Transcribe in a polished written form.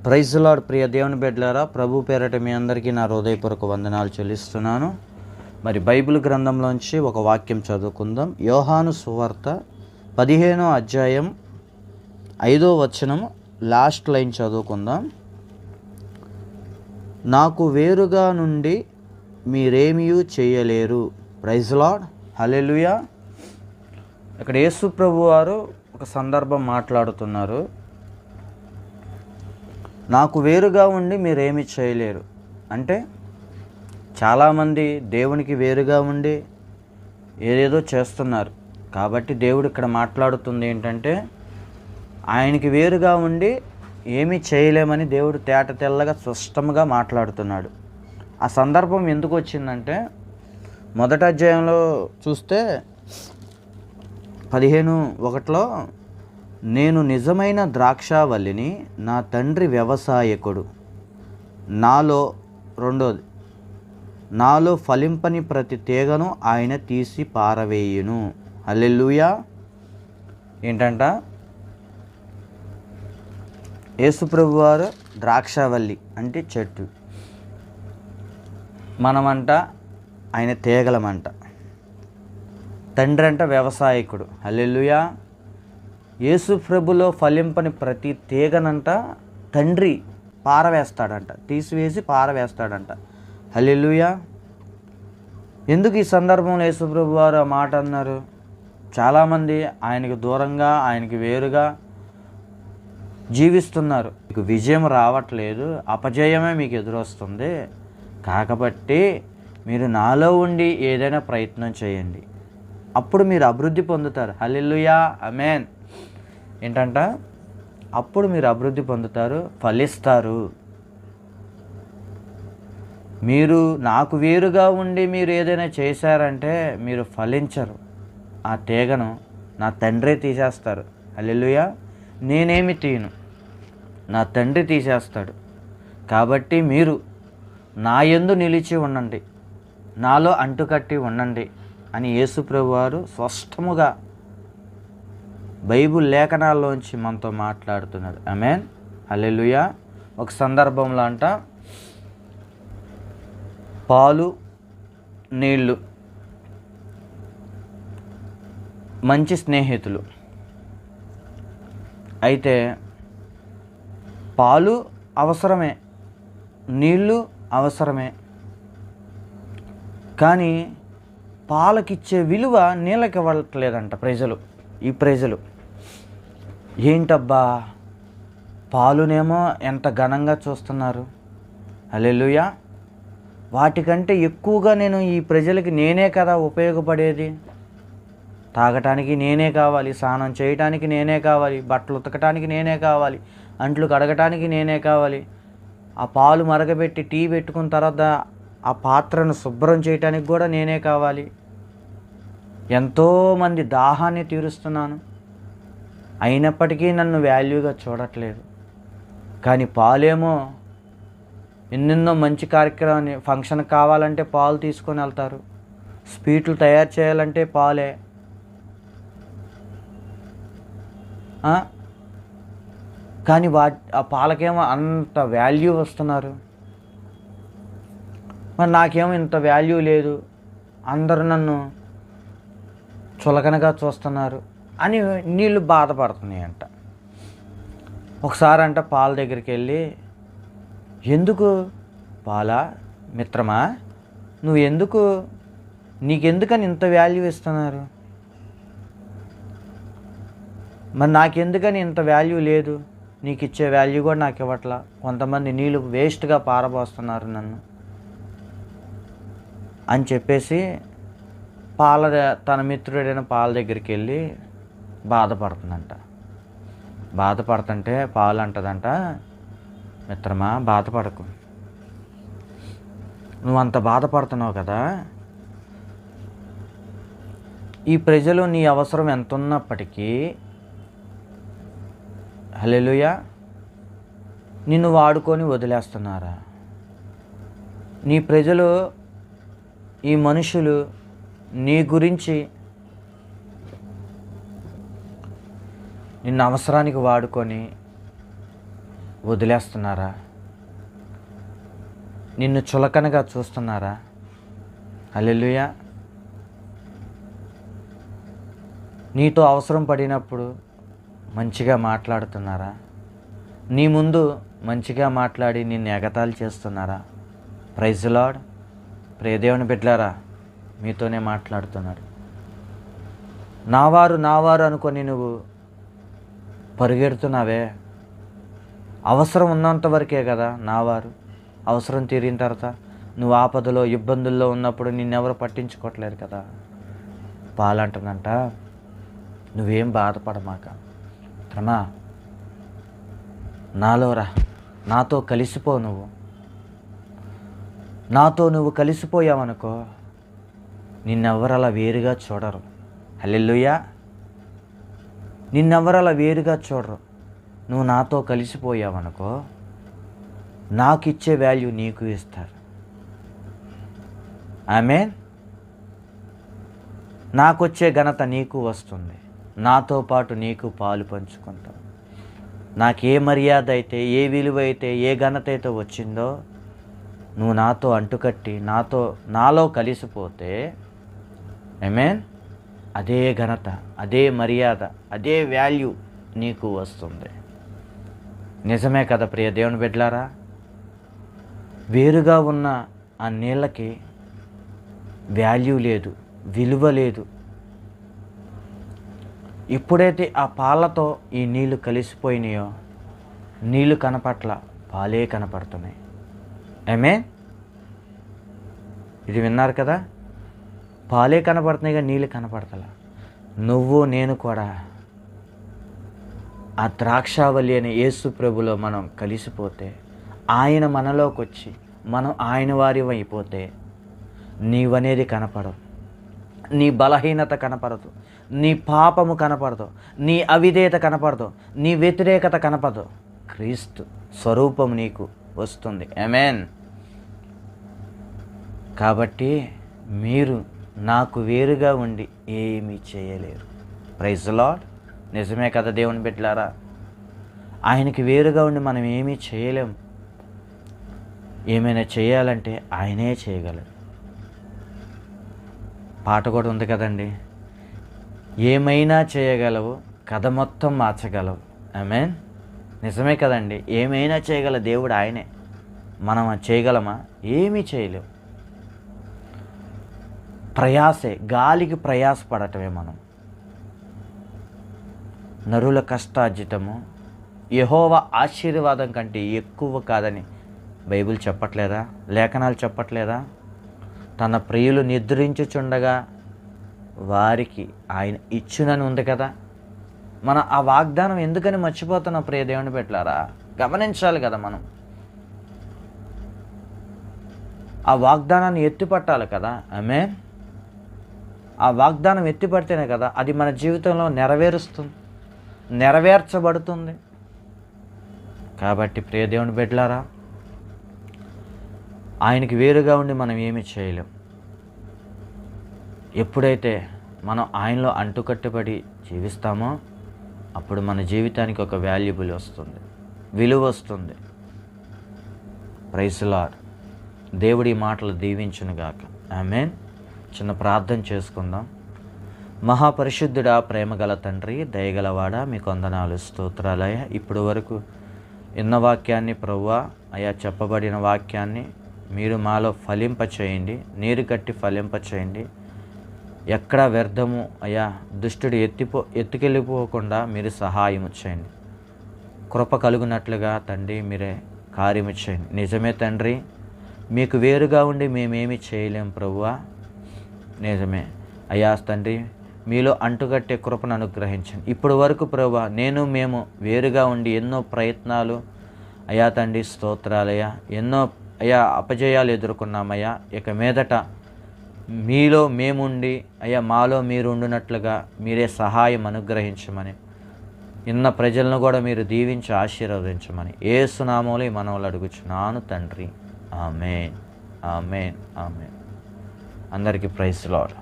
Praise lord. ప్రియ దేవుని బిడ్డలారా, ప్రభు పేరట మీ అందరికీ నా హృదయపూర్వక వందనాలు చెల్లిస్తున్నాను. మరి బైబిల్ గ్రంథంలోంచి ఒక వాక్యం చదువుకుందాం. యోహాను సువార్త 15వ అధ్యాయం 5వ వచనం లాస్ట్ లైన్ చదువుకుందాం. నాకు వేరుగా నుండి మీరేమీ చేయలేరు. Praise Lord. హల్లెలూయా. ఇక్కడ యేసు ప్రభు వారు ఒక సందర్భం మాట్లాడుతున్నారు. నాకు వేరుగా ఉండి మీరేమీ చేయలేరు అంటే, చాలామంది దేవునికి వేరుగా ఉండి ఏదేదో చేస్తున్నారు. కాబట్టి దేవుడు ఇక్కడ మాట్లాడుతుంది ఏంటంటే, ఆయనకి వేరుగా ఉండి ఏమీ చేయలేమని దేవుడు తేట తెల్లగా స్పష్టంగా మాట్లాడుతున్నాడు. ఆ సందర్భం ఎందుకు వచ్చిందంటే, మొదటి అధ్యాయంలో చూస్తే 15:1 నేను నిజమైన ద్రాక్షావల్లిని, నా తండ్రి వ్యవసాయకుడు. నాలో ఫలింపని ప్రతి తీగను ఆయన తీసి పారవేయును. హల్లెలూయా. ఏంటంట, యేసుప్రభు వారు ద్రాక్షావల్లి అంటే చెట్టు, మనమంట ఆయన తీగలమంట. తండ్రి అంట వ్యవసాయకుడు. హల్లెలూయా. యేసు ప్రభులో ఫలింపని ప్రతి తీగనంట తండ్రి పారవేస్తాడంట, తీసివేసి పారవేస్తాడంట. హల్లెలూయా. ఎందుకు ఈ సందర్భంలో యేసు ప్రభు వారు ఆ మాట అన్నారు? చాలామంది ఆయనకు దూరంగా, ఆయనకి వేరుగా జీవిస్తున్నారు. మీకు విజయం రావట్లేదు, అపజయమే మీకు ఎదురొస్తుంది. కాబట్టి మీరు నాలో ఉండి ఏదైనా ప్రయత్నం చేయండి, అప్పుడు మీరు అభివృద్ధి పొందుతారు. హల్లెలూయా. ఆమేన్. ఏంటంట, అప్పుడు మీరు అభివృద్ధి పొందుతారు, ఫలిస్తారు. మీరు నాకు వేరుగా ఉండి మీరు ఏదైనా చేశారంటే మీరు ఫలించరు. ఆ తీగను నా తండ్రే తీసేస్తారు. హల్లెలూయా. నేనేమి తీయను, నా తండ్రి తీసేస్తాడు. కాబట్టి మీరు నా యందు నిలిచి ఉండండి, నాలో అంటుకట్టి ఉండండి అని యేసు ప్రభు వారు స్పష్టముగా బైబిల్ లేఖనాల్లోంచి మనతో మాట్లాడుతున్నాడు. ఆమేన్. హల్లెలూయా. ఒక సందర్భంలో అంట, పాలు నీళ్ళు మంచి స్నేహితులు. అయితే పాలు అవసరమే, నీళ్ళు అవసరమే, కానీ పాలకిచ్చే విలువ నీళ్ళకి ఇవ్వట్లేదంట ఈ ప్రజలు. ఏంటబ్బా, పాలునేమో ఎంత ఘనంగా చూస్తున్నారు. హల్లెలూయా. వాటికంటే ఎక్కువగా నేను ఈ ప్రజలకి నేనే కదా ఉపయోగపడేది. తాగటానికి నేనే కావాలి, స్నానం చేయటానికి నేనే కావాలి, బట్టలు ఉతకటానికి నేనే కావాలి, అంట్లు కడగటానికి నేనే కావాలి, ఆ పాలు మరగబెట్టి టీ పెట్టుకున్న తర్వాత ఆ పాత్రను శుభ్రం చేయటానికి కూడా నేనే కావాలి. ఎంతోమంది దాహాన్ని తీరుస్తున్నాను, అయినప్పటికీ నన్ను వాల్యూగా చూడట్లేదు. కానీ పాలేమో ఎన్నెన్నో మంచి కార్యక్రమాన్ని, ఫంక్షన్ కావాలంటే పాలు తీసుకొని వెళ్తారు, స్వీట్లు తయారు చేయాలంటే పాలే. కానీ ఆ పాలకేమో అంత వాల్యూ వస్తున్నారు, మరి నాకేమో ఇంత వాల్యూ లేదు, అందరూ నన్ను చులకనగా చూస్తున్నారు అని నీళ్ళు బాధపడుతున్నాయంట. ఒకసారి అంట పాల దగ్గరికి వెళ్ళి, ఎందుకు పాలా మిత్రమా, నీకెందుకని ఇంత వాల్యూ ఇస్తున్నారు, మరి నాకెందుకని ఇంత వాల్యూ లేదు, నీకు ఇచ్చే వాల్యూ కూడా నాకు ఇవ్వట్లా, కొంతమంది నీళ్ళు వేస్ట్గా పారబోస్తున్నారు నన్ను అని చెప్పేసి తన మిత్రుడైన పాల దగ్గరికి వెళ్ళి బాధపడుతుంటే పాలు అంటదంట, మిత్రమా బాధపడకు, నువ్వు అంత బాధపడుతున్నావు కదా, ఈ ప్రజలు నీ అవసరం ఎంత ఉన్నప్పటికీ, హల్లెలూయా, నిన్ను వాడుకొని వదిలేస్తున్నారా? నీ ప్రజలు, ఈ మనుషులు నీ గురించి నిన్ను అవసరానికి వాడుకొని వదిలేస్తున్నారా? నిన్ను చులకనగా చూస్తున్నారా? హల్లెలూయా. నీతో అవసరం పడినప్పుడు మంచిగా మాట్లాడుతున్నారా? నీ ముందు మంచిగా మాట్లాడి నిన్ను ఎగతాళి చేస్తున్నారా? Praise lord. ప్రియ దేవుని బిడ్డలారా, మీతోనే మాట్లాడుతున్నాడు. నావారు అనుకొని నువ్వు పరిగెడుతున్నావే, అవసరం ఉన్నంత వరకే కదా నావారు. అవసరం తీరిన తర్వాత నువ్వు ఆపదలో ఇబ్బందుల్లో ఉన్నప్పుడు నిన్నెవరు పట్టించుకోవట్లేదు కదా. పాలంటనంట, నువ్వేం బాధపడమాక, క్రమా నాలోరా, నాతో కలిసిపో. నాతో నువ్వు కలిసిపోయావనుకో, నిన్నెవ్వరు అలా వేరుగా చూడరు. హల్లెలూయా. నిన్నెవ్వరు అలా వేరుగా చూడరు. నువ్వు నాతో కలిసిపోయావనుకో, నాకు ఇచ్చే వాల్యూ నీకు ఇస్తారు. ఆమేన్. నాకొచ్చే ఘనత నీకు వస్తుంది. నాతో పాటు నీకు పాలు పంచుకుంటావు. నాకే మర్యాద అయితే, ఏ విలువ అయితే, ఏ ఘనత అయితే వచ్చిందో, నువ్వు నాతో అంటుకట్టి నాలో కలిసిపోతే, ఆమేన్, అదే ఘనత, అదే మర్యాద, అదే వాల్యూ నీకు వస్తుంది. నిజమే కదా ప్రియ దేవుని బిడ్డలారా. వేరుగా ఉన్న ఆ నీళ్ళకి వాల్యూ లేదు, విలువ లేదు. ఎప్పుడైతే ఆ పాలతో ఈ నీళ్లు కలిసిపోయినాయో, నీళ్లు కనపట్ల, పాలే కనపడుతున్నాయి. ఆమేన్. ఇది విన్నారు కదా. పాలే కనపడుతున్నాయిగా, నీళ్ళు కనపడతలా. నువ్వు నేను కూడా ఆ ద్రాక్షావల్లి అనే యేసు ప్రభులో మనం కలిసిపోతే, ఆయన మనలోకి వచ్చి మనం ఆయన వారి అయిపోతే, నీవనేది కనపడదు, నీ బలహీనత కనపడదు, నీ పాపము కనపడదు, నీ అవిధేయత కనపడదు, నీ వ్యతిరేకత కనపడదు. క్రీస్తు స్వరూపం నీకు వస్తుంది. ఆమేన్. కాబట్టి మీరు నాకు వేరుగా ఉండి ఏమీ చేయలేరు. Praise lord. నిజమే కదా దేవుని బిడ్డలారా. ఆయనకి వేరుగా ఉండి మనం ఏమీ చేయలేం. ఏమైనా చేయాలంటే ఆయనే చేయగలరు. పాట కూడా ఉంది కదండి, ఏమైనా చేయగలవు, కథ మొత్తం మార్చగలవు. ఆమేన్. నిజమే కదండి. ఏమైనా చేయగల దేవుడు ఆయనే. మనం చేయగలమా? ఏమీ చేయలేము. ప్రయాసే, గాలికి ప్రయాసపడటమే మనం. నరుల కష్టార్జితము యెహోవా ఆశీర్వాదం కంటే ఎక్కువ కాదని బైబిల్ చెప్పట్లేదా? లేఖనాలు చెప్పట్లేదా? తన ప్రియులు నిద్రించుచుండగా వారికి ఆయన ఇచ్చునని ఉంది కదా. మన ఆ వాగ్దానం ఎందుకని మర్చిపోతున్నాం ప్రియ దేవుని బిడ్డలారా? గమనించాలి కదా. మనం ఆ వాగ్దానాన్ని ఎత్తిపట్టాలి కదా. ఆమేన్. ఆ వాగ్దానం ఎత్తిపడితేనే కదా అది మన జీవితంలో నెరవేర్చబడుతుంది. కాబట్టి ప్రియ దేవుని బిడ్డలారా, ఆయనకి వేరుగా ఉండి మనం ఏమీ చేయలేం. ఎప్పుడైతే మనం ఆయనలో అంటుకట్టుబడి జీవిస్తామో, అప్పుడు మన జీవితానికి ఒక వాల్యుబుల్ వస్తుంది, విలువ వస్తుంది. Praise lord. దేవుడి మాటలు దీవించునుగాక. ఆమేన్. చిన్న ప్రార్థన చేసుకుందాం. మహాపరిశుద్ధుడా, ప్రేమగల తండ్రి, దయగలవాడా, మీకు వందనాలు, స్తోత్రాలయ్యా. ఇప్పుడు వరకు ఎన్న వాక్యాన్ని ప్రభువా అయ్యా, చెప్పబడిన వాక్యాన్ని మీరు మాలో ఫలింపచేయండి, నీరు కట్టి ఫలింపచేయండి. ఎక్కడ వ్యర్థము అయ్యా దుష్టుడు ఎత్తుకెళ్ళిపోకుండా మీరు సహాయం చేయండి. కృప కలుగునట్లుగా తండ్రి మీరే కార్యము చేయండి. నిజమే తండ్రి, మీకు వేరుగా ఉండి మేమేమి చేయలేం ప్రభువా. నిజమే అయ్యా తండ్రి, మీలో అంటుకట్టే కృపను అనుగ్రహించండి. ఇప్పుడు వరకు ప్రభువా మేము వేరుగా ఉండి ఎన్నో ప్రయత్నాలు అయ్యా తండ్రి, స్తోత్రాలయ్యా, ఎన్నో అయ్యా అపజయాలు ఎదుర్కొన్నామయ్యా. ఇక మీదట మీలో మేముండి అయ్యా మాలో మీరు ఉండునట్లుగా మీరే సహాయం అనుగ్రహించమని, ఇన్న ప్రజలను కూడా మీరు దీవించి ఆశీర్వదించమని యేసు నామములో ఈ మనవులు అడుగుచున్నాను తండ్రి. ఆమేన్, ఆమేన్, ఆమేన్. అందరికీ ప్రైజ్ లార్డ్.